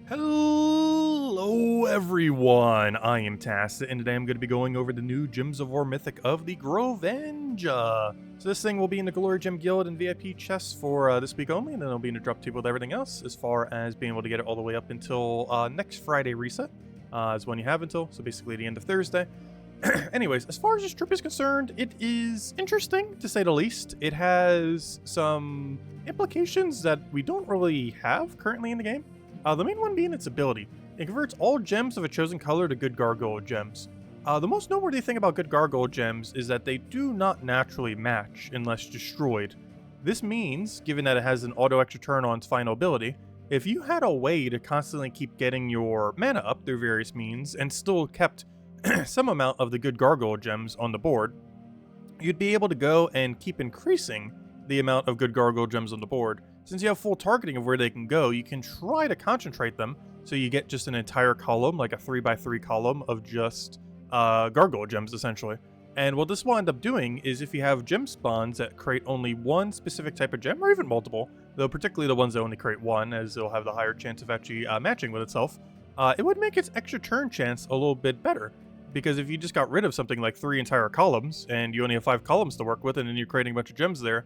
Hello everyone, I am Tacit, and today I'm going to be going over the new Gems of War Mythic of the Groevanga. So this thing will be in the Glory Gem Guild and VIP chests for this week only, and then it'll be in a drop table with everything else, as far as being able to get it all the way up until next Friday reset, is when you have until, so basically the end of Thursday. Anyways, as far as this troop is concerned, it is interesting, to say the least. It has some implications that we don't really have currently in the game. The main one being its ability. It converts all gems of a chosen color to Good Gargoyle gems. The most noteworthy thing about Good Gargoyle gems is that they do not naturally match unless destroyed. This means, given that it has an auto extra turn on its final ability, if you had a way to constantly keep getting your mana up through various means and still kept some amount of the Good Gargoyle gems on the board, you'd be able to go and keep increasing the amount of Good Gargoyle gems on the board. Since you have full targeting of where they can go, you can try to concentrate them so you get just an entire column, like a 3x3 column of just Gargoyle gems, essentially. And what this will end up doing is if you have gem spawns that create only one specific type of gem, or even multiple, though particularly the ones that only create one, as they'll have the higher chance of actually matching with itself, it would make its extra turn chance a little bit better. Because if you just got rid of something like 3 entire columns, and you only have 5 columns to work with, and then you're creating a bunch of gems there,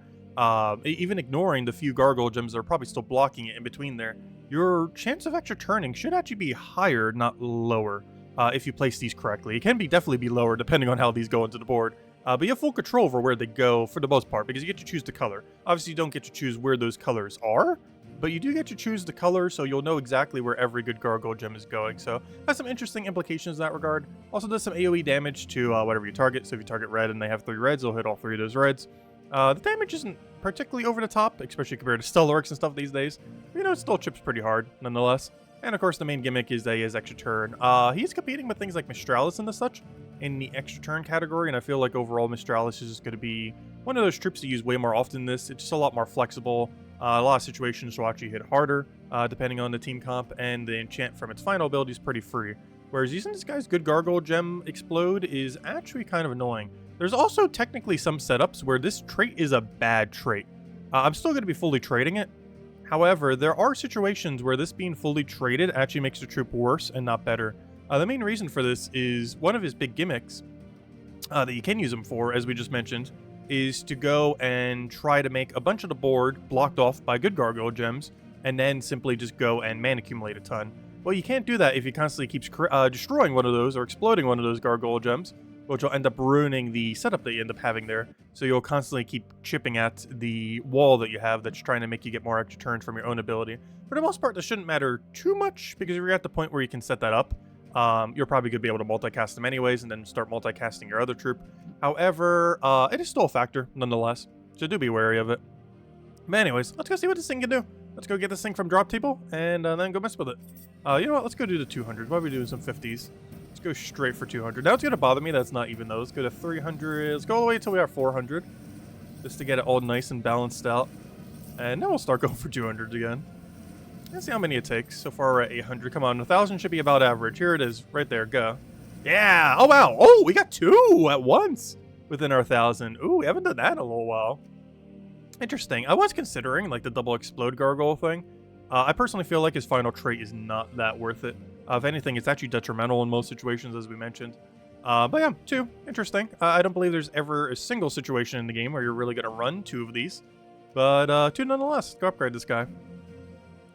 even ignoring the few Gargoyle gems that are probably still blocking it in between there, your chance of extra turning should actually be higher, not lower, if you place these correctly. It can definitely be lower depending on how these go into the board, but you have full control over where they go for the most part, because you get to choose the color. Obviously, you don't get to choose where those colors are, but you do get to choose the color, so you'll know exactly where every Good Gargoyle gem is going. So has some interesting implications in that regard. Also does some AoE damage to whatever you target. So if you target red and they have 3 reds, they'll hit all 3 of those reds. The damage isn't particularly over the top, especially compared to Stellarex and stuff these days. But, you know, it still chips pretty hard, nonetheless. And of course, the main gimmick is that he has extra turn. He's competing with things like Mistralus and the such in the extra turn category, and I feel like overall Mistralus is just going to be one of those troops to use way more often than this. It's just a lot more flexible. A lot of situations will actually hit harder, depending on the team comp, and the enchant from its final ability is pretty free. Whereas using this guy's Good Gargoyle gem Explode is actually kind of annoying. There's also technically some setups where this trait is a bad trait. I'm still going to be fully trading it. However, there are situations where this being fully traded actually makes the troop worse and not better. The main reason for this is one of his big gimmicks that you can use him for, as we just mentioned, is to go and try to make a bunch of the board blocked off by Good Gargoyle gems, and then simply just go and mana accumulate a ton. Well, you can't do that if you constantly keep destroying one of those or exploding one of those Gargoyle gems, which will end up ruining the setup that you end up having there. So you'll constantly keep chipping at the wall that you have that's trying to make you get more extra turns from your own ability. For the most part, this shouldn't matter too much, because if you're at the point where you can set that up, you're probably going to be able to multicast them anyways, and then start multicasting your other troop. However, it is still a factor, nonetheless, so do be wary of it. But anyways, let's go see what this thing can do. Let's go get this thing from drop table, and then go mess with it. You know what, let's go do the 200. Why are we doing some 50s? Let's go straight for 200. Now it's going to bother me that's not even though. Let's go to 300. Let's go all the way until we are 400. Just to get it all nice and balanced out. And then we'll start going for 200 again. Let's see how many it takes. So far we're at 800. Come on, 1,000 should be about average. Here it is, right there. Go. Yeah! Oh, wow! Oh, we got 2 at once within our 1,000. Ooh, we haven't done that in a little while. Interesting. I was considering, like, the double explode gargoyle thing. I personally feel like his final trait is not that worth it. If anything, it's actually detrimental in most situations, as we mentioned. But yeah, 2. Interesting. I don't believe there's ever a single situation in the game where you're really going to run 2 of these. But 2 nonetheless. Go upgrade this guy.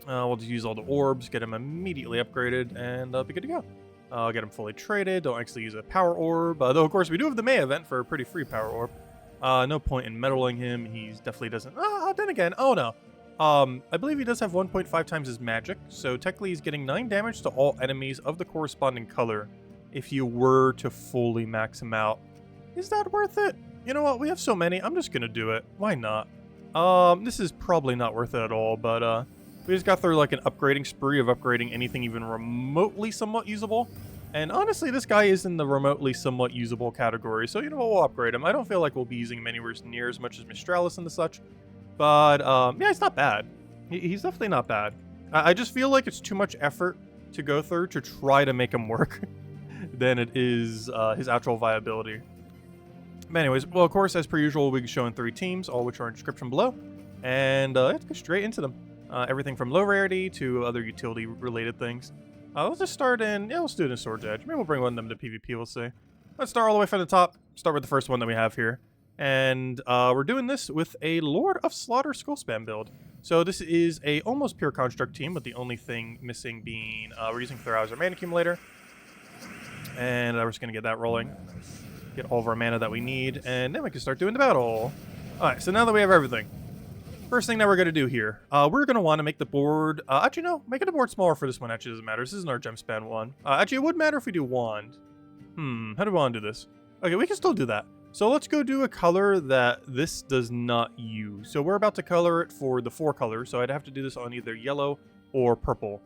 We'll just use all the orbs, get him immediately upgraded, and be good to go. Get him fully traded. Don't actually use a power orb. Though, of course, we do have the May event for a pretty free power orb. No point in meddling him. He definitely doesn't... then again, oh no. I believe he does have 1.5 times his magic, so technically he's getting 9 damage to all enemies of the corresponding color if you were to fully max him out. Is that worth it? You know what? We have so many. I'm just going to do it. Why not? This is probably not worth it at all, but we just got through like an upgrading spree of upgrading anything even remotely somewhat usable. And honestly, this guy is in the remotely somewhat usable category, so you know what? We'll upgrade him. I don't feel like we'll be using him anywhere near as much as Mistralus and the such. But, yeah, it's not bad. He's definitely not bad. I just feel like it's too much effort to go through to try to make him work than it is his actual viability. But anyways, well, of course, as per usual, we'll be showing 3 teams, all which are in description below. And let's go straight into them. Everything from low rarity to other utility-related things. Let's just start in... Yeah, let's do it in Sword's Edge. Maybe we'll bring one of them to PvP, we'll see. Let's start all the way from the top. Start with the first one that we have here. And we're doing this with a Lord of Slaughter Skull Spam build. So this is a almost pure construct team, with the only thing missing being we're using Thra as our mana accumulator. And we're just going to get that rolling. Get all of our mana that we need, and then we can start doing the battle. Alright, so now that we have everything, first thing that we're going to do here, we're going to want to make the board... actually, no, making the board smaller for this one actually doesn't matter. This isn't our gem span one. Actually, it would matter if we do wand. How do we want to do this? Okay, we can still do that. So let's go do a color that this does not use. So we're about to color it for the 4 colors, so I'd have to do this on either yellow or purple.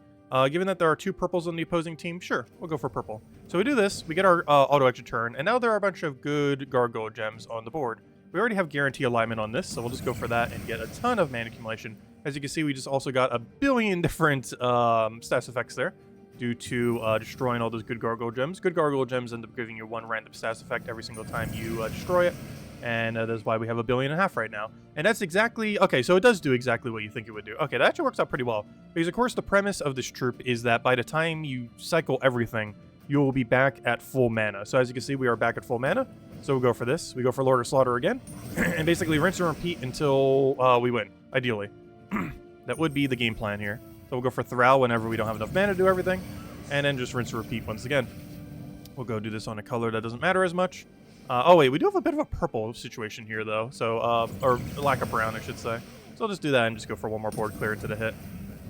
Given that there are 2 purples on the opposing team, sure, we'll go for purple. So we do this, we get our auto extra turn, and now there are a bunch of good Gargoyle gems on the board. We already have guarantee alignment on this, so we'll just go for that and get a ton of mana accumulation. As you can see, we just also got a billion different stats effects there, due to destroying all those good Gargoyle gems. Good Gargoyle gems end up giving you 1 random stats effect every single time you destroy it. And that's why we have 1.5 billion right now. And that's exactly... Okay, so it does do exactly what you think it would do. Okay, that actually works out pretty well. Because, of course, the premise of this troop is that by the time you cycle everything, you will be back at full mana. So as you can see, we are back at full mana. So we'll go for this. We go for Lord of Slaughter again. And basically rinse and repeat until we win, ideally. That would be the game plan here. So we'll go for Thral whenever we don't have enough mana to do everything. And then just rinse and repeat once again. We'll go do this on a color that doesn't matter as much. Oh wait, we do have a bit of a purple situation here though. So, or lack of brown, I should say. So I'll just do that and just go for one more board clear to the hit.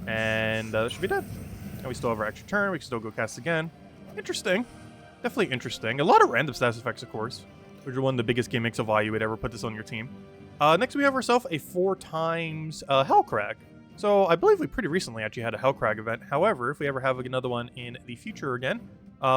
And that should be done. And we still have our extra turn. We can still go cast again. Interesting. Definitely interesting. A lot of random stats effects, of course, which are one of the biggest gimmicks of why you would ever put this on your team. Next we have ourselves a 4 times Hellcrag. So I believe we pretty recently actually had a Hellcrag event. However, if we ever have another one in the future again,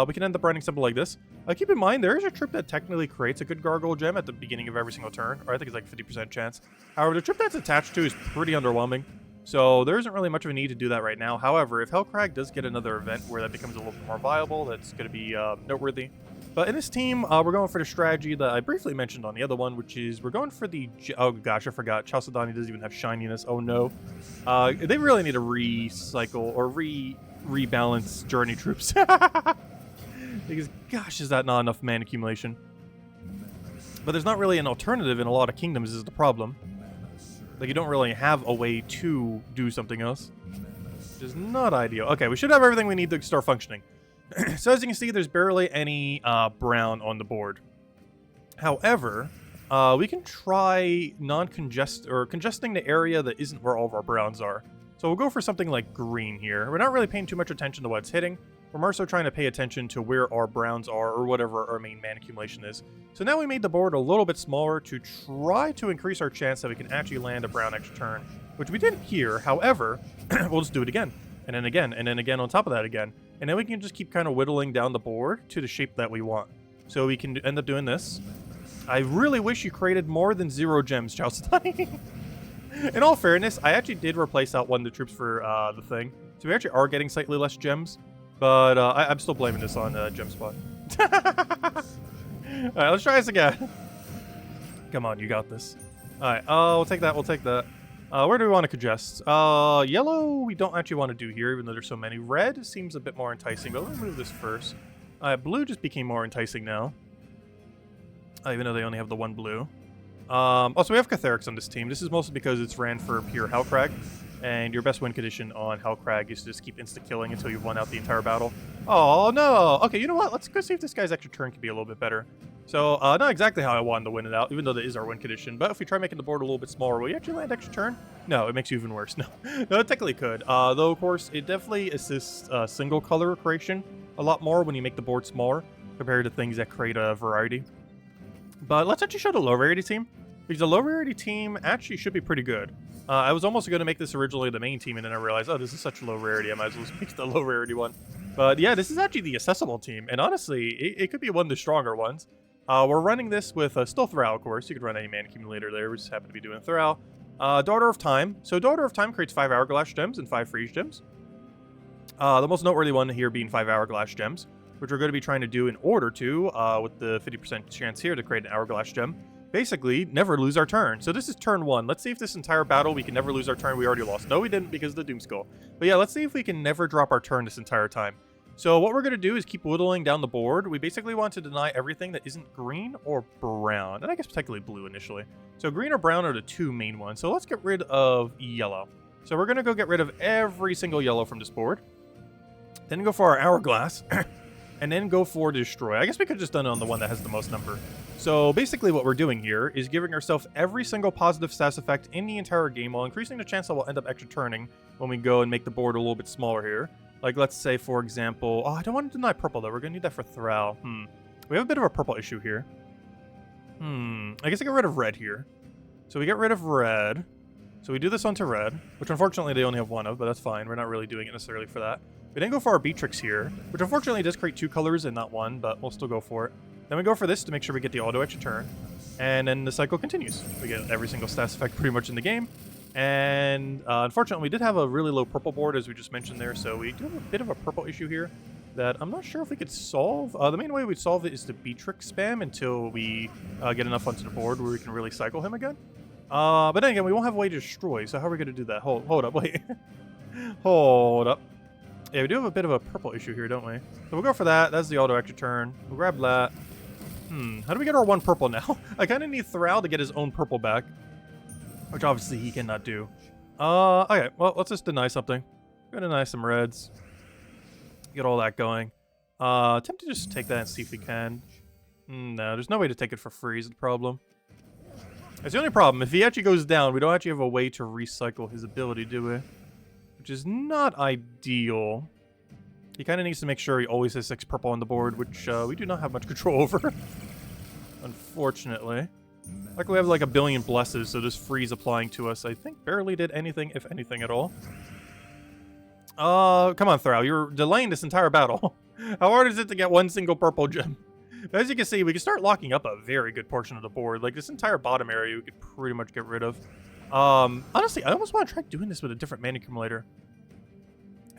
we can end up running something like this. Keep in mind, there is a trip that technically creates a good Gargoyle gem at the beginning of every single turn, or I think it's like 50% chance. However, the trip that's attached to is pretty underwhelming, so there isn't really much of a need to do that right now. However, if Hellcrag does get another event where that becomes a little bit more viable, that's going to be noteworthy. But in this team, we're going for the strategy that I briefly mentioned on the other one, which is we're going for the... Oh gosh, I forgot. Chalcedony doesn't even have shininess. Oh no. They really need to recycle or rebalance journey troops. Because, gosh, is that not enough mana accumulation? But there's not really an alternative in a lot of kingdoms is the problem. Like, you don't really have a way to do something else. Which is not ideal. Okay, we should have everything we need to start functioning. So as you can see, there's barely any brown on the board. However, we can try congesting the area that isn't where all of our browns are. So we'll go for something like green here. We're not really paying too much attention to what it's hitting. We're more so trying to pay attention to where our browns are or whatever our main mana accumulation is. So now we made the board a little bit smaller to try to increase our chance that we can actually land a brown extra turn, which we didn't here. However, we'll just do it again, and then again, and then again on top of that again. And then we can just keep kind of whittling down the board to the shape that we want. So we can end up doing this. I really wish you created more than 0 gems, Chalcedony. In all fairness, I actually did replace out one of the troops for the thing. So we actually are getting slightly less gems. But I'm still blaming this on Gem Spot. Alright, let's try this again. Come on, you got this. Alright, we'll take that, we'll take that. Where do we want to congest? Yellow we don't actually want to do here, even though there's so many. Red seems a bit more enticing, but let's move this first. Blue just became more enticing now. Even though they only have the 1 blue. Also, we have Catherics on this team. This is mostly because it's ran for pure Hellcrag. And your best win condition on Hellcrag is to just keep insta-killing until you've won out the entire battle. Oh, no! Okay, you know what? Let's go see if this guy's extra turn can be a little bit better. So, not exactly how I wanted to win it out, even though that is our win condition. But if we try making the board a little bit smaller, will you actually land extra turn? No, it makes you even worse. No, no, it technically could. Though, of course, it definitely assists single color creation a lot more when you make the board smaller compared to things that create a variety. But let's actually show the low rarity team, because the low rarity team actually should be pretty good. I was almost going to make this originally the main team, and then I realized, oh, this is such low rarity, I might as well pick the low rarity one. But yeah, this is actually the accessible team, and honestly, it could be one of the stronger ones. We're running this with still Thral, of course. You could run any mana accumulator there. We just happen to be doing Thral. Daughter of Time. So Daughter of Time creates 5 Hourglass gems and 5 Freeze gems. The most noteworthy one here being 5 Hourglass gems, which we're going to be trying to do in order to, with the 50% chance here to create an Hourglass gem. basically never lose our turn. So this is turn 1. Let's see if this entire battle we can never lose our turn. We already lost. No, we didn't because of the Doom Skull. But yeah, let's see if we can never drop our turn this entire time. So what we're going to do is keep whittling down the board. We basically want to deny everything that isn't green or brown. And I guess technically blue initially. So green or brown are the 2 main ones. So let's get rid of yellow. So we're going to go get rid of every single yellow from this board. Then go for our hourglass. And then go for destroy. I guess we could have just done it on the one that has the most number. So basically what we're doing here is giving ourselves every single positive stats effect in the entire game while increasing the chance that we'll end up extra turning when we go and make the board a little bit smaller here. Like, let's say, for example... Oh, I don't want to deny purple, though. We're going to need that for Thrall. We have a bit of a purple issue here. I guess I get rid of red here. So we get rid of red. So we do this onto red, which unfortunately they only have 1 of, but that's fine. We're not really doing it necessarily for that. We then go for our Beatrix here, which unfortunately does create 2 colors and not 1, but we'll still go for it. Then we go for this to make sure we get the auto extra turn. And then the cycle continues. We get every single stats effect pretty much in the game. And unfortunately, we did have a really low purple board, as we just mentioned there, so we do have a bit of a purple issue here that I'm not sure if we could solve. The main way we'd solve it is to Beatrix spam until we get enough onto the board where we can really cycle him again. But then again, we won't have a way to destroy, so how are we going to do that? Hold up, wait. Hold up. Yeah, we do have a bit of a purple issue here, don't we? So we'll go for that. That's the auto extra turn. We'll grab that. How do we get our 1 purple now? I kind of need Thrall to get his own purple back, which obviously he cannot do. Okay, well, let's just deny something. Go deny some reds. Get all that going. Attempt to just take that and see if we can. No, there's no way to take it for free is the problem. That's the only problem. If he actually goes down, we don't actually have a way to recycle his ability, do we? Which is not ideal. He kind of needs to make sure he always has 6 purple on the board, which we do not have much control over. Unfortunately. Luckily we have like a billion blesses, so this freeze applying to us, I think, barely did anything, if anything at all. Come on, Thrall. You're delaying this entire battle. How hard is it to get 1 single purple gem? As you can see, we can start locking up a very good portion of the board. Like, this entire bottom area we could pretty much get rid of. Honestly, I almost want to try doing this with a different mana accumulator.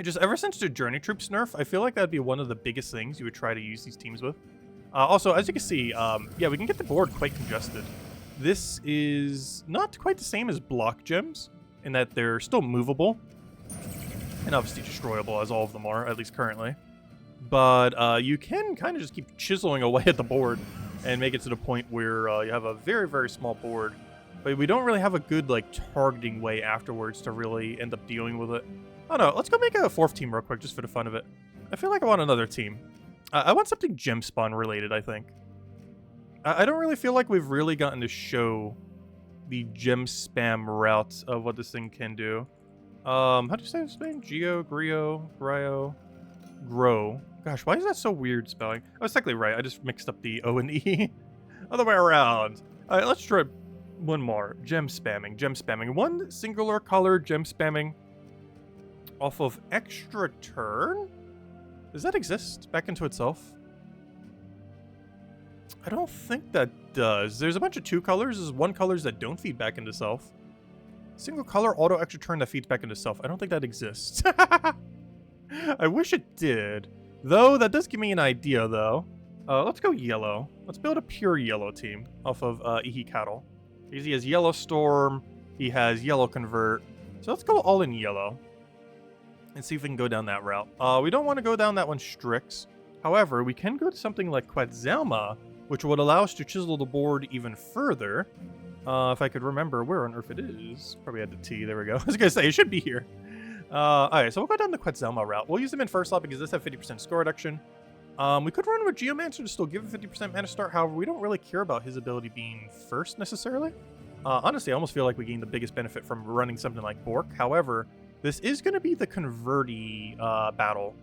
Just ever since the Journey Troops nerf, I feel like that'd be one of the biggest things you would try to use these teams with. Also, as you can see, yeah, we can get the board quite congested. This is not quite the same as block gems, in that they're still movable. And obviously destroyable, as all of them are, at least currently. But you can kind of just keep chiseling away at the board and make it to the point where you have a very, very small board. But we don't really have a good, like, targeting way afterwards to really end up dealing with it. Oh no, let's go make a 4th team real quick, just for the fun of it. I feel like I want another team. I want something gem spawn related, I think. I don't really feel like we've really gotten to show the gem spam route of what this thing can do. How do you say his name? Grow. Gosh, why is that so weird spelling? I was technically right. I just mixed up the O and E. Other way around. All right, let's try one more. Gem spamming. 1 singular color gem spamming off of extra turn? Does that exist back into itself? I don't think that does. There's a bunch of 2 colors. There's 1 colors that don't feed back into self. Single color auto extra turn that feeds back into self. I don't think that exists. I wish it did. Though, that does give me an idea, though. Let's go yellow. Let's build a pure yellow team off of Ihi Cattle. Because he has Yellow Storm, he has Yellow Convert. So let's go all in yellow. And see if we can go down that route. We don't want to go down that one Strix. However, we can go to something like Quetzalma, which would allow us to chisel the board even further. If I could remember where on earth it is. Probably had the T. There we go. I was going to say, it should be here. Alright, so we'll go down the Quetzalma route. We'll use them in first slot because this has 50% score reduction. We could run with Geomancer to still give a 50% mana start. However, we don't really care about his ability being first necessarily. Honestly, I almost feel like we gain the biggest benefit from running something like Bork. However, this is going to be the converty battle.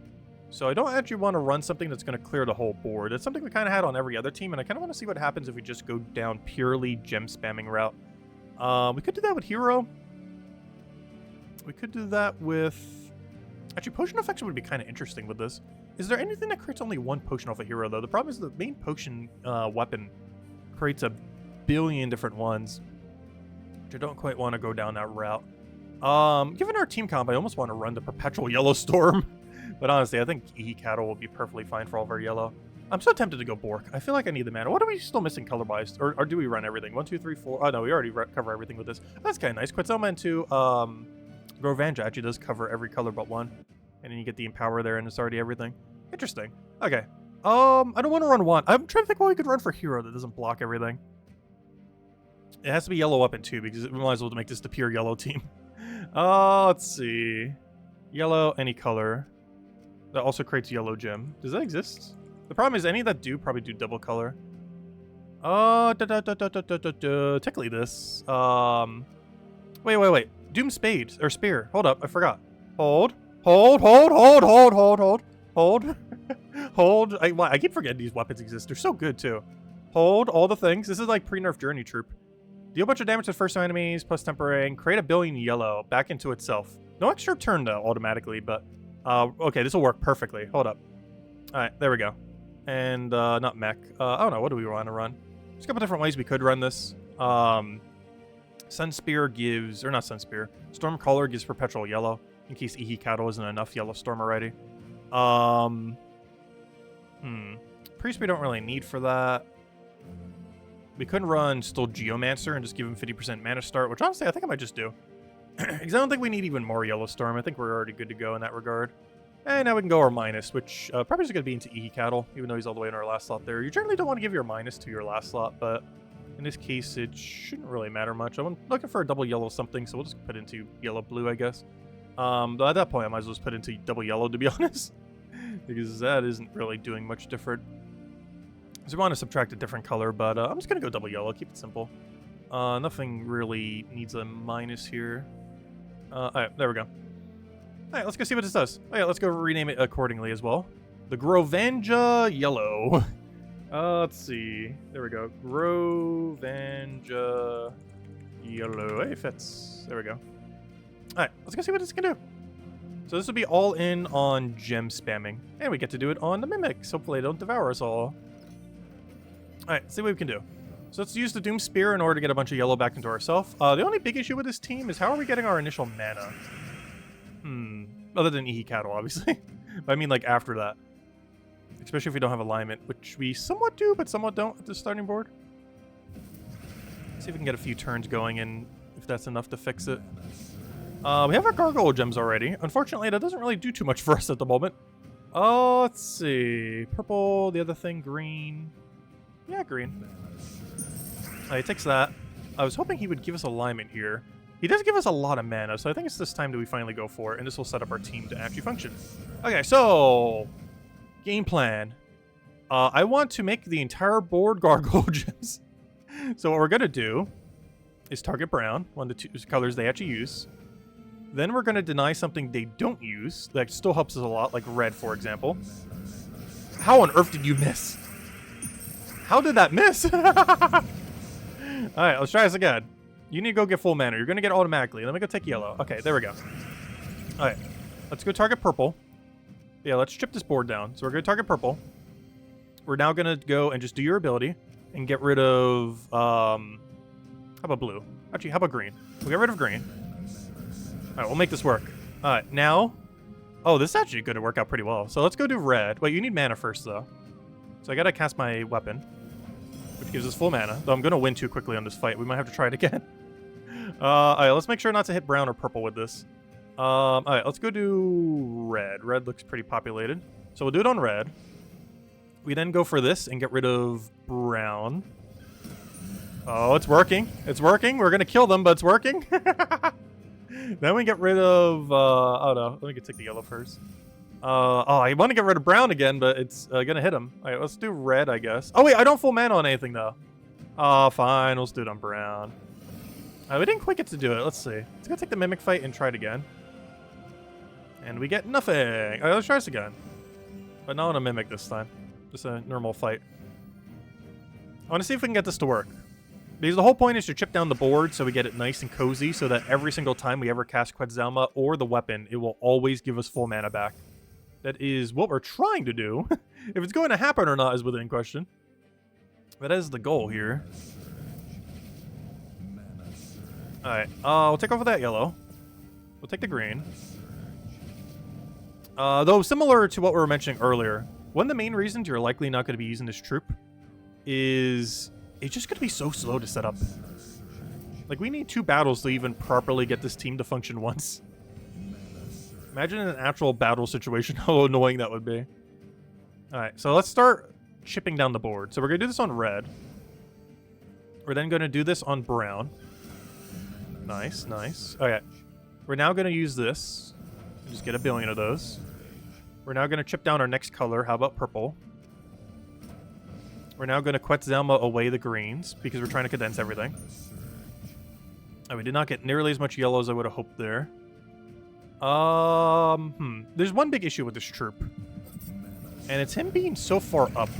So I don't actually want to run something that's going to clear the whole board. It's something we kind of had on every other team, and I kind of want to see what happens if we just go down purely gem spamming route. We could do that with Hero. We could do that with... Actually, potion effects would be kind of interesting with this. Is there anything that creates only 1 potion off a hero, though? The problem is the main potion weapon creates a billion different ones, which I don't quite want to go down that route. Given our team comp, I almost want to run the Perpetual Yellow Storm. But honestly, I think Ihi Cattle will be perfectly fine for all of our yellow. I'm so tempted to go Bork. I feel like I need the mana. What are we still missing color-wise? Or do we run everything? 1, 2, 3, 4. Oh, no, we already cover everything with this. That's kind of nice. Quetzalma into Groevanga actually does cover every color but one. And then you get the Empower there, and it's already everything. Interesting. Okay. I don't want to run one. I'm trying to think what we could run for hero that doesn't block everything. It has to be yellow up in 2 because we might as well make this the pure yellow team. Let's see. Yellow, any color. That also creates yellow gem. Does that exist? The problem is any that do probably do double color. Technically this. Wait. Doom Spade or Spear. Hold up, I forgot. Hold. I keep forgetting these weapons exist. They're so good too. Hold all the things. This is like pre-nerf Journey Troop. Deal a bunch of damage to first enemies, plus tempering. Create a billion yellow back into itself. No extra turn though, automatically, but okay, this will work perfectly. Hold up. Alright, there we go. And not mech. I don't know, what do we want to run? There's a couple different ways we could run this. Sun Spear gives, or not Sun Spear, Storm Caller gives perpetual yellow, in case Ihikato isn't enough yellow storm already. Priest we don't really need for that. We could run still Geomancer and just give him 50% mana start, which honestly I think I might just do. Because I don't think we need even more yellow storm. I think we're already good to go in that regard. And now we can go our minus, which probably is going to be into Ihikato, even though he's all the way in our last slot there. You generally don't want to give your minus to your last slot, but in this case, it shouldn't really matter much. I'm looking for a double yellow something, so we'll just put into yellow-blue, I guess. Though at that point, I might as well just put into double yellow, to be honest. Because that isn't really doing much different. So we want to subtract a different color, but I'm just going to go double yellow, keep it simple. Nothing really needs a minus here. Alright, there we go. Alright, let's go see what this does. Oh yeah, let's go rename it accordingly as well. The Groevanga Yellow. Let's see. There we go. Groevanga Yellow. Hey, it fits. There we go. Alright, let's go see what this can do. So this will be all in on gem spamming. And we get to do it on the Mimics. Hopefully they don't devour us all. Alright, see what we can do. So let's use the Doom Spear in order to get a bunch of yellow back into ourselves. The only big issue with this team is how are we getting our initial mana? Other than Ihikato, obviously. But I mean, like, after that. Especially if we don't have alignment, which we somewhat do, but somewhat don't at the starting board. Let's see if we can get a few turns going and if that's enough to fix it. We have our Gargoyle gems already. Unfortunately, that doesn't really do too much for us at the moment. Oh, let's see. Purple, the other thing, green. Yeah, green. He takes that. I was hoping he would give us alignment here. He does give us a lot of mana, so I think it's this time that we finally go for it, and this will set up our team to actually function. Okay, so game plan. I want to make the entire board Gargoyle gems. So what we're going to do is target brown, one of the two colors they actually use. Then we're going to deny something they don't use, that still helps us a lot, like red, for example. How on earth did you miss? How did that miss? Alright, let's try this again. You need to go get full mana. You're going to get automatically. Let me go take yellow. Okay, there we go. Alright, let's go target purple. Yeah, let's strip this board down. So we're going to target purple. We're now going to go and just do your ability and get rid of, how about blue? Actually, how about green? We'll get rid of green. Alright, we'll make this work. Alright, now, oh, this is actually going to work out pretty well. So let's go do red. Wait, you need mana first, though. So I got to cast my weapon, which gives us full mana. Though I'm going to win too quickly on this fight. We might have to try it again. Alright, let's make sure not to hit brown or purple with this. Alright, let's go do red. Red looks pretty populated. So we'll do it on red. We then go for this and get rid of brown. Oh, it's working. It's working. We're going to kill them, but it's working. Then we get rid of, oh no, let me take the yellow first. Oh, I want to get rid of brown again, but it's going to hit him. Alright, let's do red, I guess. Oh wait, I don't full mana on anything though. Oh, fine, let's do it on brown. We didn't quite get to do it. Let's see. Let's go take the Mimic fight and try it again. And we get nothing. Alright, let's try this again. But not on a Mimic this time. Just a normal fight. I want to see if we can get this to work. Because the whole point is to chip down the board so we get it nice and cozy so that every single time we ever cast Quetzalma or the weapon, it will always give us full mana back. That is what we're trying to do. If it's going to happen or not is within question. That is the goal here. Alright, we'll take off with that yellow. We'll take the green. Though similar to what we were mentioning earlier, One of the main reasons you're likely not going to be using this troop is it's just going to be so slow to set up. Like, we need 2 battles to even properly get this team to function once. Imagine in an actual battle situation how annoying that would be. Alright, so let's start chipping down the board. So we're going to do this on red. We're then going to do this on brown. Nice, nice. Okay. We're now going to use this. Just get a billion of those. We're now going to chip down our next color. How about purple? We're now going to Quetzalma away the greens because we're trying to condense everything. Oh, we did not get nearly as much yellow as I would have hoped there. There's one big issue with this troop. And it's him being so far up.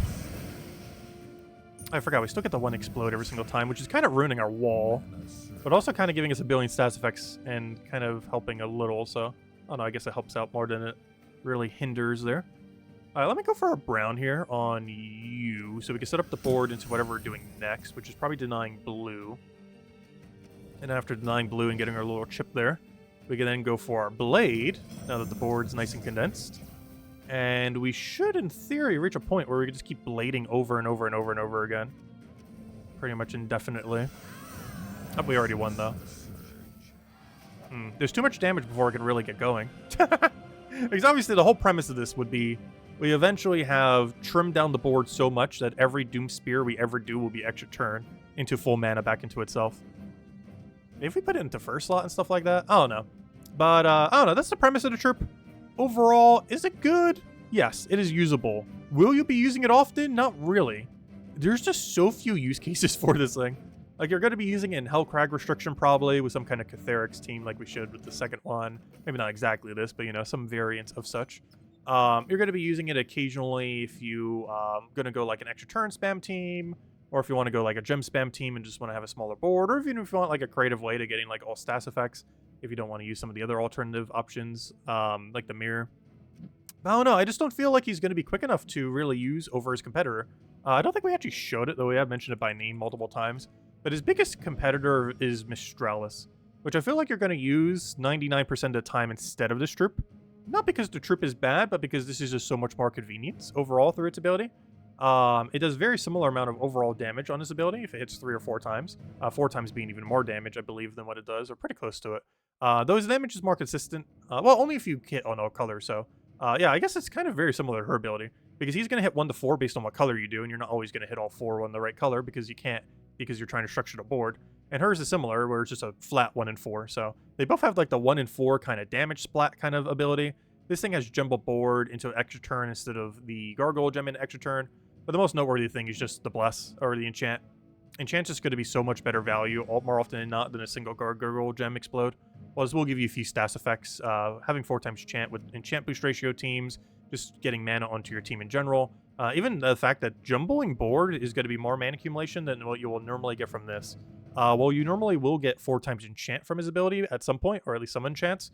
I forgot, we still get the 1 explode every single time, which is kind of ruining our wall. But also kind of giving us a billion stats effects and kind of helping a little, so... Oh no, I guess it helps out more than it really hinders there. Alright, let me go for a brown here on you, so we can set up the board into whatever we're doing next, which is probably denying blue. And after denying blue and getting our little chip there, we can then go for our blade, now that the board's nice and condensed. And we should, in theory, reach a point where we can just keep blading over and over and over and over again. Pretty much indefinitely. Oh, we already won, though. There's too much damage before it can really get going. Because obviously the whole premise of this would be we eventually have trimmed down the board so much that every Doom Spear we ever do will be extra turn into full mana back into itself. Maybe if we put it into first slot and stuff like that? I don't know. But, I don't know. That's the premise of the troop. Overall, is it good? Yes, it is usable. Will you be using it often? Not really. There's just so few use cases for this thing. Like, you're going to be using it in Hellcrag restriction probably with some kind of Catharix team like we should with the second one. Maybe not exactly this, but, you know, some variants of such. You're going to be using it occasionally if you going to go like an extra turn spam team, or if you want to go like a gem spam team and just want to have a smaller board, or even if you want like a creative way to getting like all stats effects. If you don't want to use some of the other alternative options, like the mirror. I don't know, I just don't feel like he's going to be quick enough to really use over his competitor. I don't think we actually showed it, though we have mentioned it by name multiple times. But his biggest competitor is Mistralus, which I feel like you're going to use 99% of the time instead of this troop. Not because the troop is bad, but because this is just so much more convenience overall through its ability. It does very similar amount of overall damage on his ability if it hits 3 or 4 times. 4 times being even more damage, I believe, than what it does, or pretty close to it. Though his damage is more consistent. Well, only if you hit on all colors, so... yeah, I guess it's kind of very similar to her ability. Because he's going to hit 1 to 4 based on what color you do, and you're not always going to hit all 4 on the right color because you can't, because you're trying to structure the board. And hers is similar, where it's just a flat 1 and 4. So they both have like the 1 and 4 kind of damage splat kind of ability. This thing has jumbo board into an extra turn instead of the gargoyle gem into extra turn. But the most noteworthy thing is just the bless, or the enchant. Enchant's just going to be so much better value, more often than not, than a single gargoyle gem explode. Well, this will give you a few stats effects. Having 4 times enchant with enchant boost ratio teams, just getting mana onto your team in general. Even the fact that jumboing board is going to be more mana accumulation than what you will normally get from this. Well, you normally will get 4 times enchant from his ability at some point, or at least some enchants.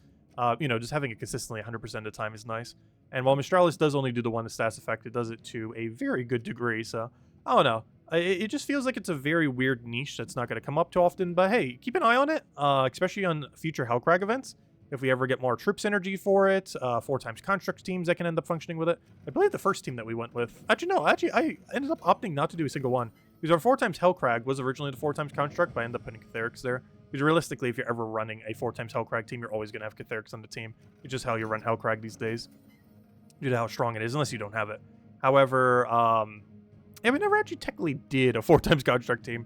You know, just having it consistently 100% of the time is nice. And while Mistralus does only do the 1 stats effect, it does it to a very good degree. So, I don't know. It just feels like it's a very weird niche that's not going to come up too often. But hey, keep an eye on it, especially on future Hellcrag events. If we ever get more troop synergy for it, 4 times construct teams that can end up functioning with it. I believe the first team that we went with... Actually, no. Actually, I ended up opting not to do a single one. Because our 4 times Hellcrag was originally the 4 times construct, but I ended up putting Catharix there. Because realistically, if you're ever running a 4 times Hellcrag team, you're always going to have Catharix on the team. It's just how you run Hellcrag these days. Due to how strong it is, unless you don't have it. However, yeah, we never actually technically did a 4 times construct team.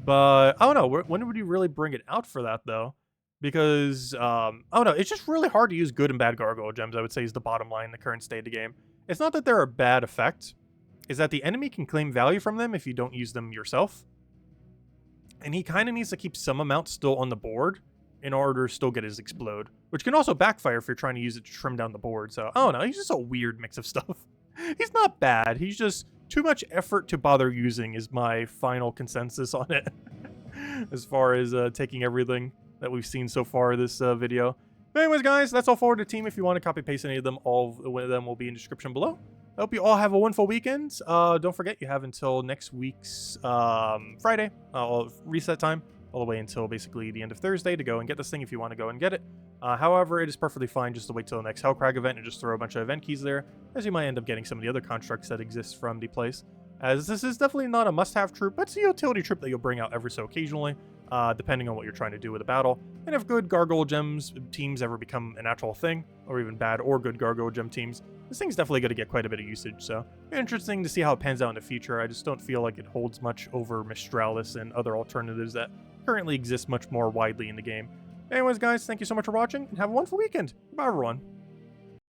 But, I don't know, when would you really bring it out for that, though? Because, I don't know, it's just really hard to use good and bad gargoyle gems, I would say, is the bottom line in the current state of the game. It's not that they're a bad effect. Is that the enemy can claim value from them if you don't use them yourself. And he kind of needs to keep some amount still on the board in order to still get his explode. Which can also backfire if you're trying to use it to trim down the board. So, I don't know, he's just a weird mix of stuff. He's not bad, he's just too much effort to bother using is my final consensus on it. As far as taking everything that we've seen so far this video. But anyways, guys, that's all for the team. If you want to copy paste any of them, all of them will be in the description below. I hope you all have a wonderful weekend. Don't forget, you have until next week's Friday, reset time, all the way until basically the end of Thursday to go and get this thing if you want to go and get it. However, it is perfectly fine just to wait till the next Hellcrag event and just throw a bunch of event keys there, as you might end up getting some of the other constructs that exist from the place. As this is definitely not a must-have troop, but it's a utility troop that you'll bring out every so occasionally, depending on what you're trying to do with a battle. And if good Gargoyle Gems teams ever become an actual thing, or even bad or good Gargoyle Gem teams, this thing's definitely going to get quite a bit of usage, so interesting to see how it pans out in the future. I just don't feel like it holds much over Mistralus and other alternatives that currently exist much more widely in the game. Anyways, guys, thank you so much for watching, and have a wonderful weekend. Bye, everyone.